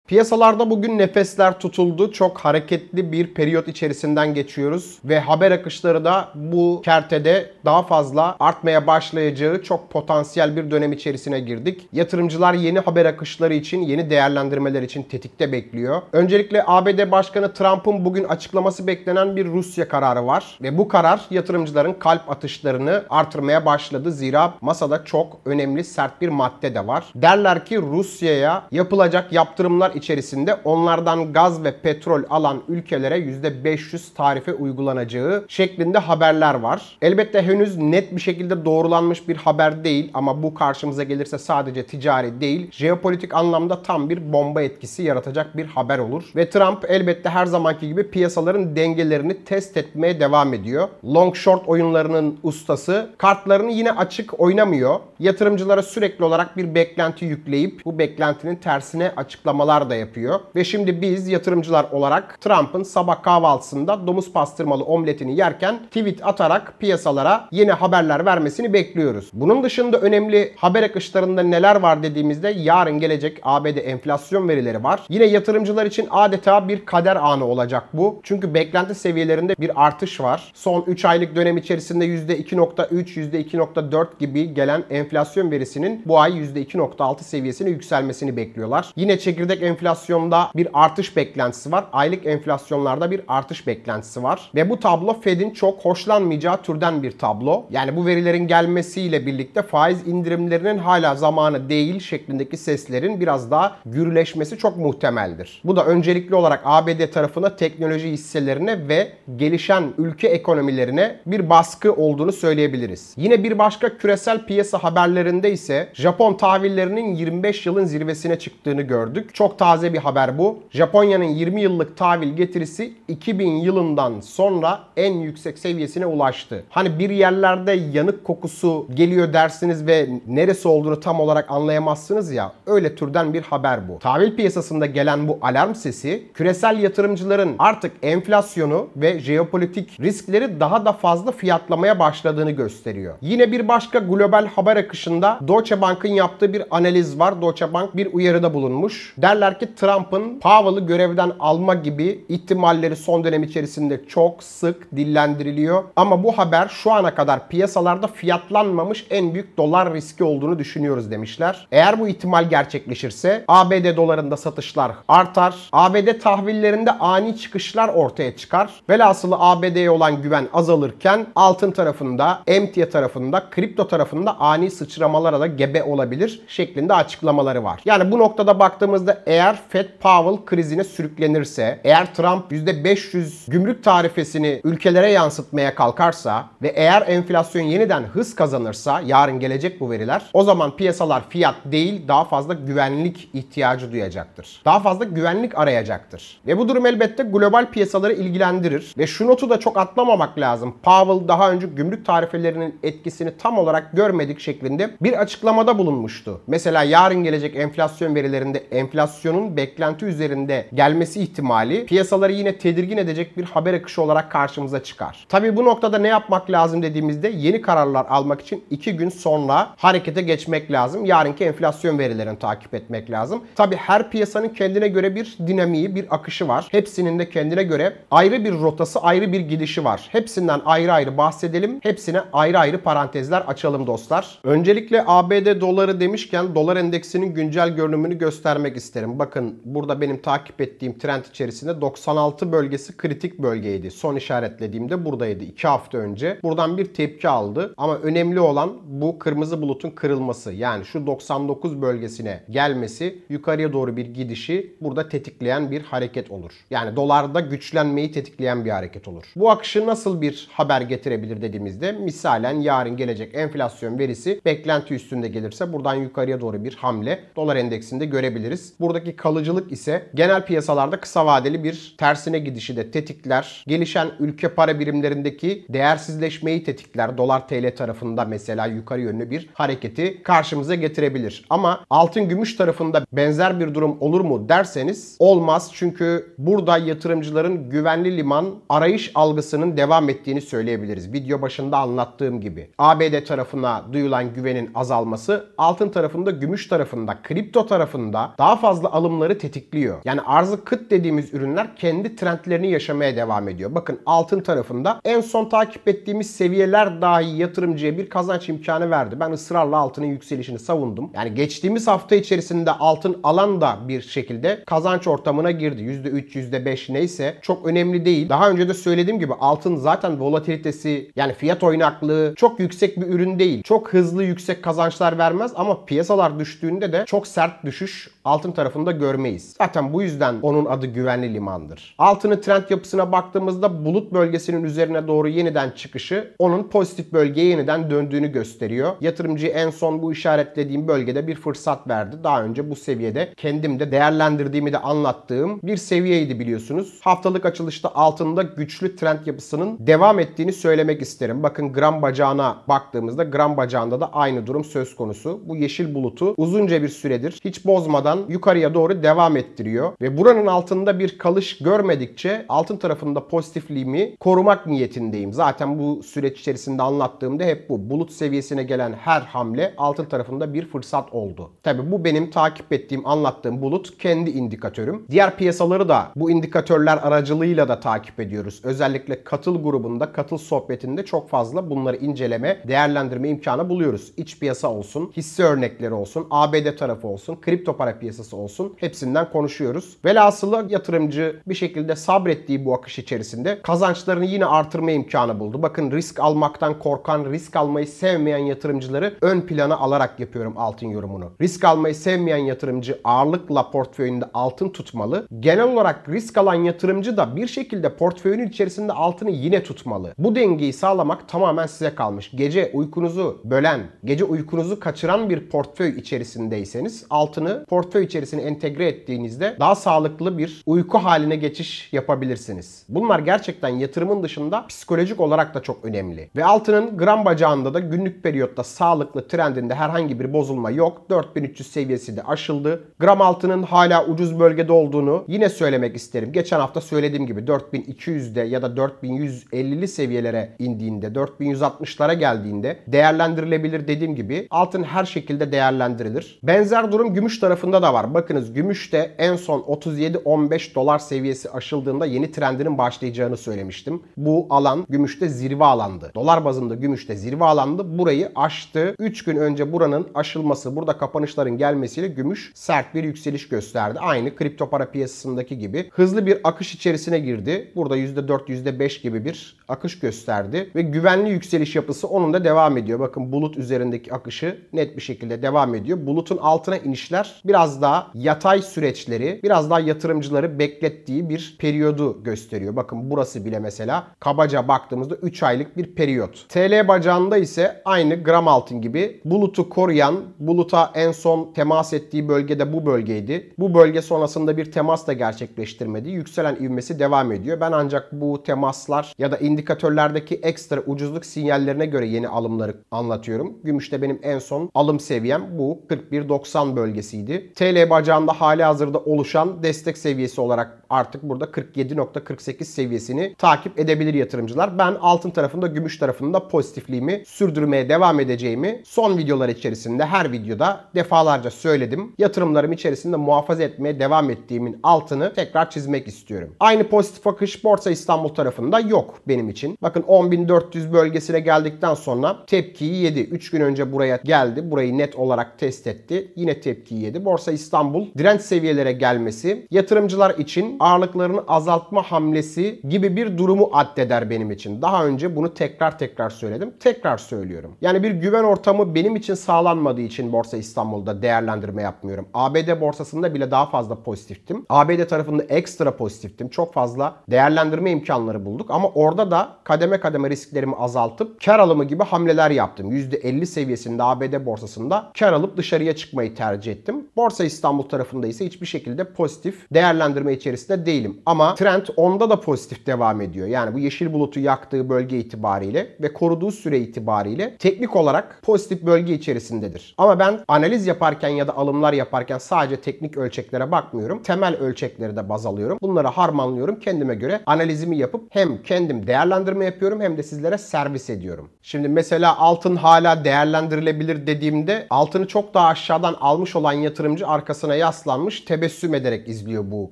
Piyasalarda bugün nefesler tutuldu. Çok hareketli bir periyot içerisinden geçiyoruz. Ve haber akışları da bu kertede daha fazla artmaya başlayacağı çok potansiyel bir dönem içerisine girdik. Yatırımcılar yeni haber akışları için, yeni değerlendirmeler için tetikte bekliyor. Öncelikle ABD Başkanı Trump'ın bugün açıklaması beklenen bir Rusya kararı var. Ve bu karar yatırımcıların kalp atışlarını artırmaya başladı. Zira masada çok önemli, sert bir madde de var. Derler ki Rusya'ya yapılacak yaptırımlar içerisinde onlardan gaz ve petrol alan ülkelere %500 tarife uygulanacağı şeklinde haberler var. Elbette henüz net bir şekilde doğrulanmış bir haber değil ama bu karşımıza gelirse sadece ticari değil, jeopolitik anlamda tam bir bomba etkisi yaratacak bir haber olur. Ve Trump elbette her zamanki gibi piyasaların dengelerini test etmeye devam ediyor. Long short oyunlarının ustası kartlarını yine açık oynamıyor. Yatırımcılara sürekli olarak bir beklenti yükleyip bu beklentinin tersine açıklamalar da yapıyor. Ve şimdi biz yatırımcılar olarak Trump'ın sabah kahvaltısında domuz pastırmalı omletini yerken tweet atarak piyasalara yeni haberler vermesini bekliyoruz. Bunun dışında önemli haber akışlarında neler var dediğimizde yarın gelecek ABD enflasyon verileri var. Yine yatırımcılar için adeta bir kader anı olacak bu. Çünkü beklenti seviyelerinde bir artış var. Son 3 aylık dönem içerisinde %2.3, %2.4 gibi gelen enflasyon verisinin bu ay %2.6 seviyesine yükselmesini bekliyorlar. Yine çekirdek enflasyonda bir artış beklentisi var. Aylık enflasyonlarda bir artış beklentisi var. Ve bu tablo Fed'in çok hoşlanmayacağı türden bir tablo. Yani bu verilerin gelmesiyle birlikte faiz indirimlerinin hala zamanı değil şeklindeki seslerin biraz daha gürleşmesi çok muhtemeldir. Bu da öncelikli olarak ABD tarafına teknoloji hisselerine ve gelişen ülke ekonomilerine bir baskı olduğunu söyleyebiliriz. Yine bir başka küresel piyasa haberlerinde ise Japon tahvillerinin 25 yılın zirvesine çıktığını gördük. Çok taze bir haber bu. Japonya'nın 20 yıllık tahvil getirisi 2000 yılından sonra en yüksek seviyesine ulaştı. Hani bir yerlerde yanık kokusu geliyor dersiniz ve neresi olduğunu tam olarak anlayamazsınız ya. Öyle türden bir haber bu. Tahvil piyasasında gelen bu alarm sesi küresel yatırımcıların artık enflasyonu ve jeopolitik riskleri daha da fazla fiyatlamaya başladığını gösteriyor. Yine bir başka global haber akışında Deutsche Bank'ın yaptığı bir analiz var. Deutsche Bank bir uyarıda bulunmuş. Derler ki Trump'ın Powell'ı görevden alma gibi ihtimalleri son dönem içerisinde çok sık dillendiriliyor. Ama bu haber şu ana kadar piyasalarda fiyatlanmamış en büyük dolar riski olduğunu düşünüyoruz demişler. Eğer bu ihtimal gerçekleşirse ABD dolarında satışlar artar. ABD tahvillerinde ani çıkışlar ortaya çıkar. Velhasılı ABD'ye olan güven azalırken altın tarafında, emtia tarafında, kripto tarafında ani sıçramalara da gebe olabilir şeklinde açıklamaları var. Yani bu noktada baktığımızda eğer Fed Powell krizine sürüklenirse, eğer Trump %500 gümrük tarifesini ülkelere yansıtmaya kalkarsa ve eğer enflasyon yeniden hız kazanırsa, yarın gelecek bu veriler, o zaman piyasalar fiyat değil daha fazla güvenlik ihtiyacı duyacaktır. Daha fazla güvenlik arayacaktır. Ve bu durum elbette global piyasaları ilgilendirir. Ve şu notu da çok atlamamak lazım. Powell daha önce gümrük tarifelerinin etkisini tam olarak görmedik şeklinde bir açıklamada bulunmuştu. Mesela yarın gelecek enflasyon verilerinde enflasyonun beklenti üzerinde gelmesi ihtimali piyasaları yine tedirgin edecek bir haber akışı olarak karşımıza çıkar. Tabii bu noktada ne yapmak lazım dediğimizde yeni kararlar almak için 2 gün sonra harekete geçmek lazım. Yarınki enflasyon verilerini takip etmek lazım. Tabii her piyasanın kendine göre bir dinamiği, bir akışı var. Hepsinin de kendine göre ayrı bir rotası, ayrı bir gidişi var. Hepsinden ayrı ayrı bahsedelim. Hepsine ayrı ayrı parantezler açalım dostlar. Öncelikle ABD doları demişken dolar endeksinin güncel görünümünü göstermek isterim. Bakın burada benim takip ettiğim trend içerisinde 96 bölgesi kritik bölgeydi. Son işaretlediğimde buradaydı 2 hafta önce. Buradan bir tepki aldı. Ama önemli olan bu kırmızı bulutun kırılması. Yani şu 99 bölgesine gelmesi, yukarıya doğru bir gidişi burada tetikleyen bir hareket olur. Yani dolarda güçlenmeyi tetikleyen bir hareket olur. Bu akışı nasıl bir haber getirebilir dediğimizde misalen yarın gelecek enflasyon verisi beklenti üstünde gelirse buradan yukarıya doğru bir hamle dolar endeksinde görebiliriz. Buradaki altındaki kalıcılık ise genel piyasalarda kısa vadeli bir tersine gidişi de tetikler. Gelişen ülke para birimlerindeki değersizleşmeyi tetikler. Dolar TL tarafında mesela yukarı yönlü bir hareketi karşımıza getirebilir. Ama altın gümüş tarafında benzer bir durum olur mu derseniz olmaz. Çünkü burada yatırımcıların güvenli liman arayış algısının devam ettiğini söyleyebiliriz. Video başında anlattığım gibi. ABD tarafına duyulan güvenin azalması altın tarafında, gümüş tarafında, kripto tarafında daha fazla alımları tetikliyor. Yani arzı kıt dediğimiz ürünler kendi trendlerini yaşamaya devam ediyor. Bakın altın tarafında en son takip ettiğimiz seviyeler dahi yatırımcıya bir kazanç imkanı verdi. Ben ısrarla altının yükselişini savundum. Yani geçtiğimiz hafta içerisinde altın alan da bir şekilde kazanç ortamına girdi. %3, %5 neyse çok önemli değil. Daha önce de söylediğim gibi altın zaten volatilitesi, yani fiyat oynaklığı çok yüksek bir ürün değil. Çok hızlı yüksek kazançlar vermez ama piyasalar düştüğünde de çok sert düşüş altın tarafında görmeyiz. Zaten bu yüzden onun adı güvenli limandır. Altının trend yapısına baktığımızda bulut bölgesinin üzerine doğru yeniden çıkışı onun pozitif bölgeye yeniden döndüğünü gösteriyor. Yatırımcıya en son bu işaretlediğim bölgede bir fırsat verdi. Daha önce bu seviyede kendim de değerlendirdiğimi de anlattığım bir seviyeydi biliyorsunuz. Haftalık açılışta altında güçlü trend yapısının devam ettiğini söylemek isterim. Bakın gram bacağına baktığımızda gram bacağında da aynı durum söz konusu. Bu yeşil bulutu uzunca bir süredir hiç bozmadan yukarıya doğru devam ettiriyor. Ve buranın altında bir kalış görmedikçe altın tarafında pozitifliğimi korumak niyetindeyim. Zaten bu süreç içerisinde anlattığımda hep bu. Bulut seviyesine gelen her hamle altın tarafında bir fırsat oldu. Tabii bu benim takip ettiğim, anlattığım bulut kendi indikatörüm. Diğer piyasaları da bu indikatörler aracılığıyla da takip ediyoruz. Özellikle katıl grubunda, katıl sohbetinde çok fazla bunları inceleme, değerlendirme imkanı buluyoruz. İç piyasa olsun, hisse örnekleri olsun, ABD tarafı olsun, kripto para piyasası olsun, hepsinden konuşuyoruz. Velhasılı yatırımcı bir şekilde sabrettiği bu akış içerisinde kazançlarını yine artırma imkanı buldu. Bakın risk almaktan korkan, risk almayı sevmeyen yatırımcıları ön plana alarak yapıyorum altın yorumunu. Risk almayı sevmeyen yatırımcı ağırlıkla portföyünde altın tutmalı. Genel olarak risk alan yatırımcı da bir şekilde portföyünün içerisinde altını yine tutmalı. Bu dengeyi sağlamak tamamen size kalmış. Gece uykunuzu bölen, gece uykunuzu kaçıran bir portföy içerisindeyseniz altını portföy içerisine entegre ettiğinizde daha sağlıklı bir uyku haline geçiş yapabilirsiniz. Bunlar gerçekten yatırımın dışında psikolojik olarak da çok önemli. Ve altının gram bacağında da günlük periyotta sağlıklı trendinde herhangi bir bozulma yok. 4300 seviyesi de aşıldı. Gram altının hala ucuz bölgede olduğunu yine söylemek isterim. Geçen hafta söylediğim gibi 4200'de ya da 4150'li seviyelere indiğinde, 4160'lara geldiğinde değerlendirilebilir dediğim gibi altın her şekilde değerlendirilir. Benzer durum gümüş tarafında da var. Bakınız gümüşte en son 37-15 dolar seviyesi aşıldığında yeni trendinin başlayacağını söylemiştim. Bu alan gümüşte zirve alandı. Dolar bazında gümüşte zirve alandı. Burayı aştı. 3 gün önce buranın aşılması, burada kapanışların gelmesiyle gümüş sert bir yükseliş gösterdi. Aynı kripto para piyasasındaki gibi hızlı bir akış içerisine girdi. Burada %4, %5 gibi bir akış gösterdi ve güvenli yükseliş yapısı onun da devam ediyor. Bakın bulut üzerindeki akışı net bir şekilde devam ediyor. Bulutun altına inişler biraz daha yatay süreçleri, biraz daha yatırımcıları beklettiği bir periyodu gösteriyor. Bakın burası bile mesela kabaca baktığımızda 3 aylık bir periyot. TL bacağında ise aynı gram altın gibi bulutu koruyan, buluta en son temas ettiği bölgede bu bölgeydi. Bu bölge sonrasında bir temas da gerçekleştirmedi. Yükselen ivmesi devam ediyor. Ben ancak bu temaslar ya da indikatörlerdeki ekstra ucuzluk sinyallerine göre yeni alımları anlatıyorum. Gümüşte benim en son alım seviyem bu 41.90 bölgesiydi. TL bacağında hali hazırda oluşan destek seviyesi olarak artık burada 47.48 seviyesini takip edebilir yatırımcılar. Ben altın tarafında, gümüş tarafında pozitifliğimi sürdürmeye devam edeceğimi son videolar içerisinde her videoda defalarca söyledim. Yatırımlarım içerisinde muhafaza etmeye devam ettiğimin altını tekrar çizmek istiyorum. Aynı pozitif akış Borsa İstanbul tarafında yok benim için. Bakın 10.400 bölgesine geldikten sonra tepkiyi yedi. 3 gün önce buraya geldi. Burayı net olarak test etti. Yine tepkiyi yedi. Borsa İstanbul direnç seviyelere gelmesi yatırımcılar için ağırlıklarını azaltma hamlesi gibi bir durumu addeder benim için. Daha önce bunu tekrar söyledim. Tekrar söylüyorum. Yani bir güven ortamı benim için sağlanmadığı için Borsa İstanbul'da değerlendirme yapmıyorum. ABD borsasında bile daha fazla pozitiftim. ABD tarafında ekstra pozitiftim. Çok fazla değerlendirme imkanları bulduk ama orada da kademe kademe risklerimi azaltıp kar alımı gibi hamleler yaptım. %50 seviyesinde ABD borsasında kar alıp dışarıya çıkmayı tercih ettim. Borsa Borsa İstanbul tarafında ise hiçbir şekilde pozitif değerlendirme içerisinde değilim. Ama trend onda da pozitif devam ediyor. Yani bu yeşil bulutu yaktığı bölge itibariyle ve koruduğu süre itibariyle teknik olarak pozitif bölge içerisindedir. Ama ben analiz yaparken ya da alımlar yaparken sadece teknik ölçeklere bakmıyorum. Temel ölçekleri de baz alıyorum. Bunları harmanlıyorum. Kendime göre analizimi yapıp hem kendim değerlendirme yapıyorum hem de sizlere servis ediyorum. Şimdi mesela altın hala değerlendirilebilir dediğimde altını çok daha aşağıdan almış olan yatırımcı arkasına yaslanmış tebessüm ederek izliyor bu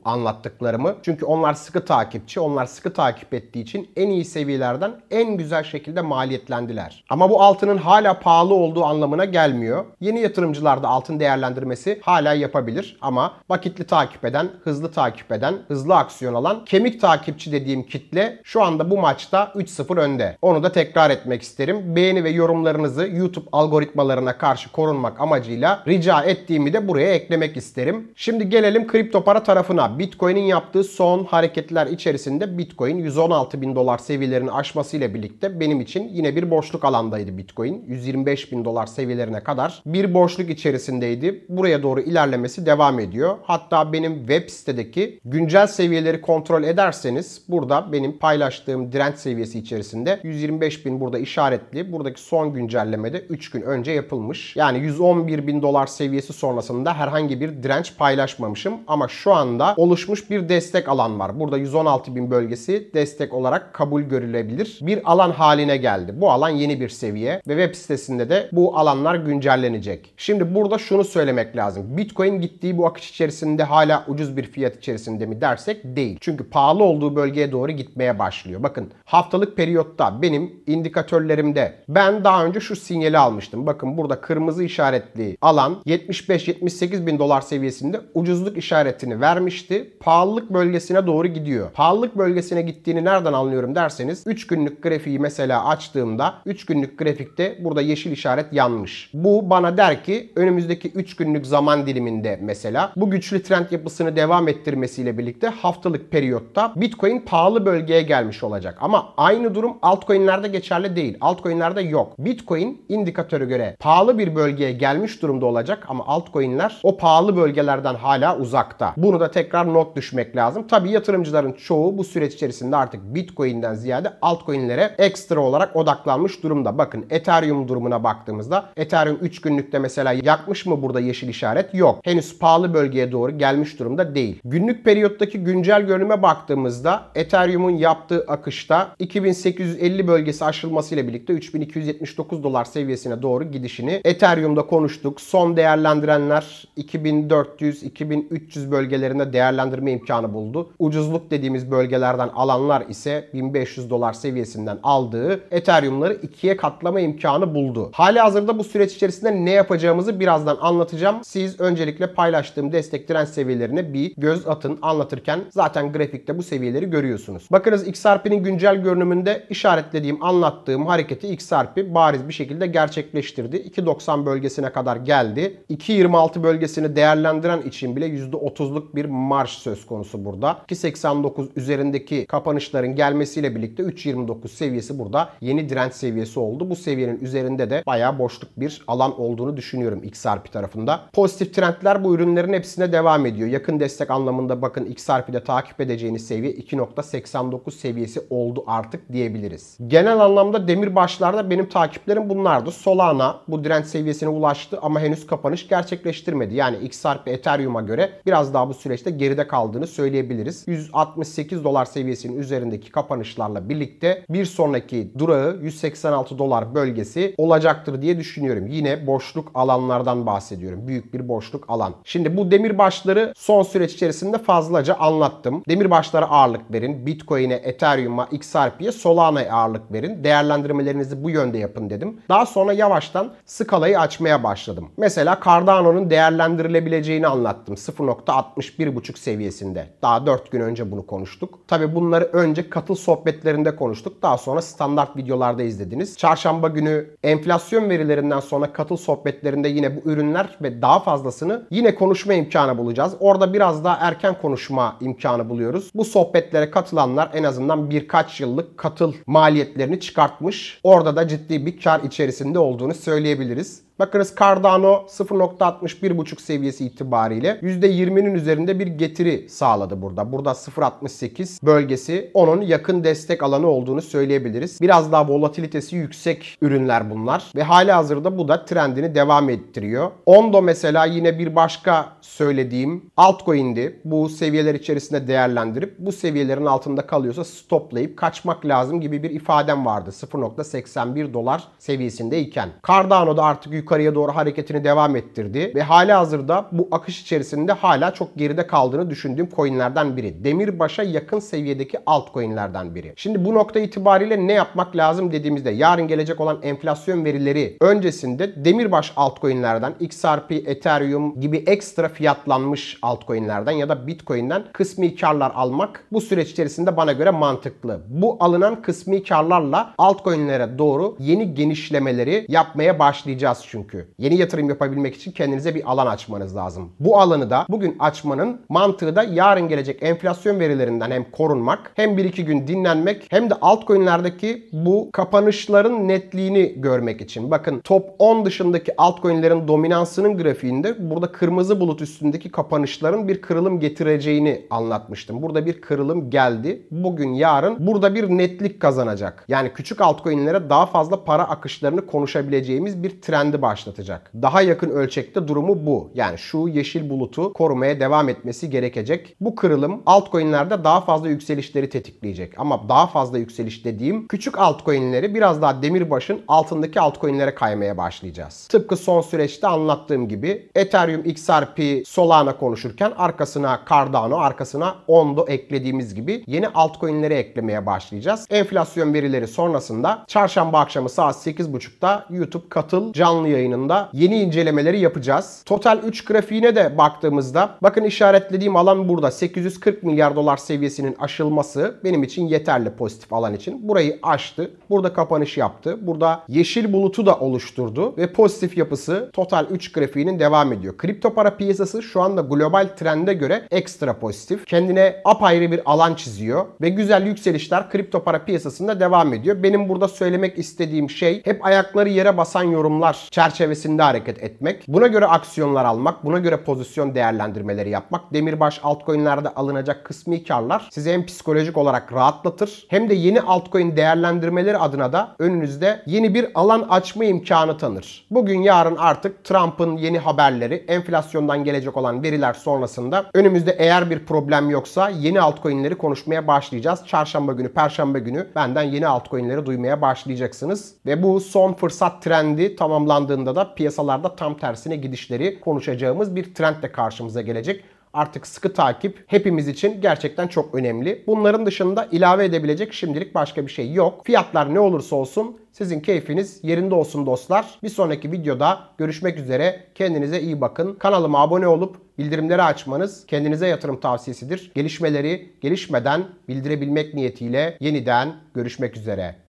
anlattıklarımı. Çünkü onlar sıkı takipçi. Onlar sıkı takip ettiği için en iyi seviyelerden en güzel şekilde maliyetlendiler. Ama bu altının hala pahalı olduğu anlamına gelmiyor. Yeni yatırımcılar da altın değerlendirmesi hala yapabilir ama vakitli takip eden, hızlı takip eden, hızlı aksiyon alan, kemik takipçi dediğim kitle şu anda bu maçta 3-0 önde. Onu da tekrar etmek isterim. Beğeni ve yorumlarınızı YouTube algoritmalarına karşı korunmak amacıyla rica ettiğimi de buraya eklemek isterim. Şimdi gelelim kripto para tarafına. Bitcoin'in yaptığı son hareketler içerisinde Bitcoin 116 bin dolar seviyelerini aşmasıyla birlikte benim için yine bir boşluk alandaydı Bitcoin. 125 bin dolar seviyelerine kadar bir boşluk içerisindeydi. Buraya doğru ilerlemesi devam ediyor. Hatta benim web sitedeki güncel seviyeleri kontrol ederseniz burada benim paylaştığım direnç seviyesi içerisinde 125 bin burada işaretli. Buradaki son güncellemede 3 gün önce yapılmış. Yani 111 bin dolar seviyesi sonrasında herhangi bir direnç paylaşmamışım. Ama şu anda oluşmuş bir destek alan var. Burada 116 bin bölgesi destek olarak kabul görülebilir bir alan haline geldi. Bu alan yeni bir seviye ve web sitesinde de bu alanlar güncellenecek. Şimdi burada şunu söylemek lazım. Bitcoin gittiği bu akış içerisinde hala ucuz bir fiyat içerisinde mi dersek değil. Çünkü pahalı olduğu bölgeye doğru gitmeye başlıyor. Bakın haftalık periyotta benim indikatörlerimde ben daha önce şu sinyali almıştım. Bakın burada kırmızı işaretli alan 75-78 bin dolar seviyesinde ucuzluk işaretini vermişti. Pahalılık bölgesine doğru gidiyor. Pahalılık bölgesine gittiğini nereden anlıyorum derseniz 3 günlük grafiği mesela açtığımda 3 günlük grafikte burada yeşil işaret yanmış. Bu bana der ki önümüzdeki 3 günlük zaman diliminde mesela bu güçlü trend yapısını devam ettirmesiyle birlikte haftalık periyotta Bitcoin pahalı bölgeye gelmiş olacak. Ama aynı durum altcoin'lerde geçerli değil. Altcoin'lerde yok. Bitcoin indikatöre göre pahalı bir bölgeye gelmiş durumda olacak ama altcoin'ler o pahalı bölgelerden hala uzakta. Bunu da tekrar not düşmek lazım. Tabii yatırımcıların çoğu bu süreç içerisinde artık Bitcoin'den ziyade altcoin'lere ekstra olarak odaklanmış durumda. Bakın Ethereum durumuna baktığımızda Ethereum 3 günlükte mesela yakmış mı burada yeşil işaret? Yok. Henüz pahalı bölgeye doğru gelmiş durumda değil. Günlük periyottaki güncel görünüme baktığımızda Ethereum'un yaptığı akışta 2850 bölgesi aşılmasıyla birlikte 3279 dolar seviyesine doğru gidişini Ethereum'da konuştuk. Son değerlendirenler 2400-2300 bölgelerinde değerlendirme imkanı buldu. Ucuzluk dediğimiz bölgelerden alanlar ise 1500 dolar seviyesinden aldığı Ethereum'ları ikiye katlama imkanı buldu. Halihazırda bu süreç içerisinde ne yapacağımızı birazdan anlatacağım. Siz öncelikle paylaştığım destek direnç seviyelerine bir göz atın. Anlatırken zaten grafikte bu seviyeleri görüyorsunuz. Bakınız XRP'nin güncel görünümünde işaretlediğim, anlattığım hareketi XRP bariz bir şekilde gerçekleştirdi. 2.90 bölgesine kadar geldi. 2.26 bölgesini değerlendiren için bile %30'luk bir marj söz konusu burada. 2.89 üzerindeki kapanışların gelmesiyle birlikte 3.29 seviyesi burada yeni direnç seviyesi oldu. Bu seviyenin üzerinde de bayağı boşluk bir alan olduğunu düşünüyorum XRP tarafında. Pozitif trendler bu ürünlerin hepsine devam ediyor. Yakın destek anlamında bakın XRP'de takip edeceğiniz seviye 2.89 seviyesi oldu artık diyebiliriz. Genel anlamda demirbaşlarda benim takiplerim bunlardı. Solana bu direnç seviyesine ulaştı ama henüz kapanış gerçekleştirmedi. Yani XRP Ethereum'a göre biraz daha bu süreçte geride kaldığını söyleyebiliriz. 168 dolar seviyesinin üzerindeki kapanışlarla birlikte bir sonraki durağı 186 dolar bölgesi olacaktır diye düşünüyorum. Yine boşluk alanlardan bahsediyorum. Büyük bir boşluk alan. Şimdi bu demirbaşları son süreç içerisinde fazlaca anlattım. Demirbaşlara ağırlık verin. Bitcoin'e, Ethereum'a, XRP'ye, Solana'ya ağırlık verin. Değerlendirmelerinizi bu yönde yapın dedim. Daha sonra yavaştan skalayı açmaya başladım. Mesela Cardano'nun değerlendirilebileceğini anlattım. 0.61.5 seviyesinde. Daha 4 gün önce bunu konuştuk. Tabi bunları önce katıl sohbetlerinde konuştuk. Daha sonra standart videolarda izlediniz. Çarşamba günü enflasyon verilerinden sonra katıl sohbetlerinde yine bu ürünler ve daha fazlasını yine konuşma imkanı bulacağız. Orada biraz daha erken konuşma imkanı buluyoruz. Bu sohbetlere katılanlar en azından birkaç yıllık katıl maliyetlerini çıkartmış. Orada da ciddi bir kar içerisinde olduğunu söyleyebiliriz. Bakınız Cardano 0.61.5 seviyesi itibariyle %20'nin üzerinde bir getiri sağladı burada. Burada 0.68 bölgesi onun yakın destek alanı olduğunu söyleyebiliriz. Biraz daha volatilitesi yüksek ürünler bunlar ve halihazırda bu da trendini devam ettiriyor. Ondo mesela yine bir başka söylediğim altcoin'di. Bu seviyeler içerisinde değerlendirip bu seviyelerin altında kalıyorsa stoplayıp kaçmak lazım gibi bir ifadem vardı 0.81 dolar seviyesindeyken. Cardano da artık yukarıya doğru hareketini devam ettirdi ve halihazırda bu akış içerisinde hala çok geride kaldığını düşündüğüm coinlerden biri. Demirbaş'a yakın seviyedeki altcoinlerden biri. Şimdi bu nokta itibariyle ne yapmak lazım dediğimizde yarın gelecek olan enflasyon verileri öncesinde Demirbaş altcoinlerden XRP, Ethereum gibi ekstra fiyatlanmış altcoinlerden ya da Bitcoin'den kısmi karlar almak bu süreç içerisinde bana göre mantıklı. Bu alınan kısmi karlarla altcoin'lere doğru yeni genişlemeleri yapmaya başlayacağız çünkü. Yeni yatırım yapabilmek için kendinize bir alan açmanız lazım. Bu alanı da bugün açmanın mantığı da yarın gelecek enflasyon verilerinden hem korunmak, hem 1-2 gün dinlenmek, hem de altcoin'lerdeki bu kapanışların netliğini görmek için. Bakın top 10 dışındaki altcoin'lerin dominansının grafiğinde burada kırmızı bulut üstündeki kapanışların bir kırılım getireceğini anlatmıştım. Burada bir kırılım geldi. Bugün yarın burada bir netlik kazanacak. Yani küçük altcoin'lere daha fazla para akışlarını konuşabileceğimiz bir trendi başlatacak. Daha yakın ölçekte durumu bu. Yani şu yeşil bulutu korumaya devam etmesi gerekecek. Bu kırılım altcoin'lerde daha fazla yükselişleri tetikleyecek. Ama daha fazla yükseliş dediğim küçük altcoin'leri biraz daha Demirbaş'ın altındaki altcoin'lere kaymaya başlayacağız. Tıpkı son süreçte anlattığım gibi Ethereum, XRP, Solana konuşurken arkasına Cardano, arkasına Ondo eklediğimiz gibi yeni altcoin'leri eklemeye başlayacağız. Enflasyon verileri sonrasında çarşamba akşamı saat 8.30'da YouTube Katıl canlı yayınında yeni incelemeleri yapacağız. Total 3 grafiğine de baktığımızda bakın işaretlediğim alan burada. 840 milyar dolar seviyesinin aşılması benim için yeterli pozitif alan için. Burayı aştı. Burada kapanış yaptı. Burada yeşil bulutu da oluşturdu ve pozitif yapısı Total 3 grafiğinin devam ediyor. Kripto para piyasası şu anda global trende göre ekstra pozitif. Kendine apayrı bir alan çiziyor ve güzel yükselişler kripto para piyasasında devam ediyor. Benim burada söylemek istediğim şey hep ayakları yere basan yorumlar çerçevesinde hareket etmek. Buna göre aksiyonlar almak, buna göre pozisyon değerlendirmeleri yapmak. Demirbaş altcoin'lerde alınacak kısmi karlar sizi hem psikolojik olarak rahatlatır hem de yeni altcoin değerlendirmeleri adına da önünüzde yeni bir alan açma imkanı tanır. Bugün yarın artık Trump'ın yeni haberleri, enflasyondan gelecek olan veriler sonrasında önümüzde eğer bir problem yoksa yeni altcoin'leri konuşmaya başlayacağız. Çarşamba günü, perşembe günü benden yeni altcoin'leri duymaya başlayacaksınız. Ve bu son fırsat trendi tamamlandığında da piyasalarda tam tersine gidişleri konuşacağımız bir trend de karşımıza gelecek. Artık sıkı takip hepimiz için gerçekten çok önemli. Bunların dışında ilave edebilecek şimdilik başka bir şey yok. Fiyatlar ne olursa olsun sizin keyfiniz yerinde olsun dostlar. Bir sonraki videoda görüşmek üzere. Kendinize iyi bakın. Kanalıma abone olup bildirimleri açmanız kendinize yatırım tavsiyesidir. Gelişmeleri gelişmeden bildirebilmek niyetiyle yeniden görüşmek üzere.